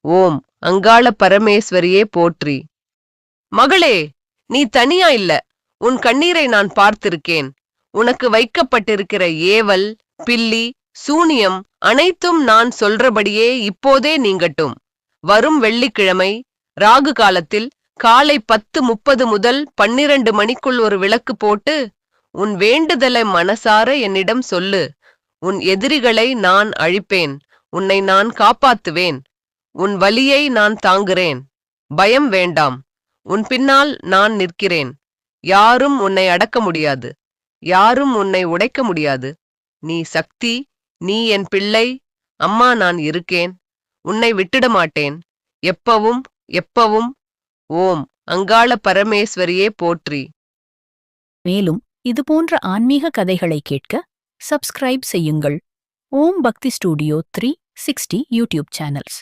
ஓம் அங்காள பரமேஸ்வரியே போற்றி. மகளே, நீ தனியா இல்ல. உன் கண்ணீரை நான் பார்த்திருக்கேன். உனக்கு வைக்கப்பட்டிருக்கிற ஏவல், பில்லி, சூனியம் அனைத்தும் நான் சொல்றபடியே இப்போதே நீங்கட்டும். வரும் வெள்ளிக்கிழமை ராகு காலத்தில் காலை 10:30 முதல் 12 மணிக்குள் ஒரு விளக்கு போட்டு உன் வேண்டுதலை மனசார என்னிடம் சொல்லு. உன் எதிரிகளை நான் அழிப்பேன். உன்னை நான் காப்பாத்துவேன். உன் வலியை நான் தாங்குறேன். பயம் வேண்டாம். உன் பின்னால் நான் நிற்கிறேன். யாரும் உன்னை அடக்க முடியாது. யாரும் உன்னை உடைக்க முடியாது. நீ சக்தி. நீ என் பிள்ளை. அம்மா, நான் இருக்கேன். உன்னை விட்டுட மாட்டேன். எப்பவும் எப்பவும். ஓம் அங்காள பரமேஸ்வரியே போற்றி. மேலும் இதுபோன்ற ஆன்மீக கதைகளை கேட்க சப்ஸ்கிரைப் செய்யுங்கள். ஓம் பக்தி ஸ்டுடியோ 360 யூடியூப் சேனல்ஸ்.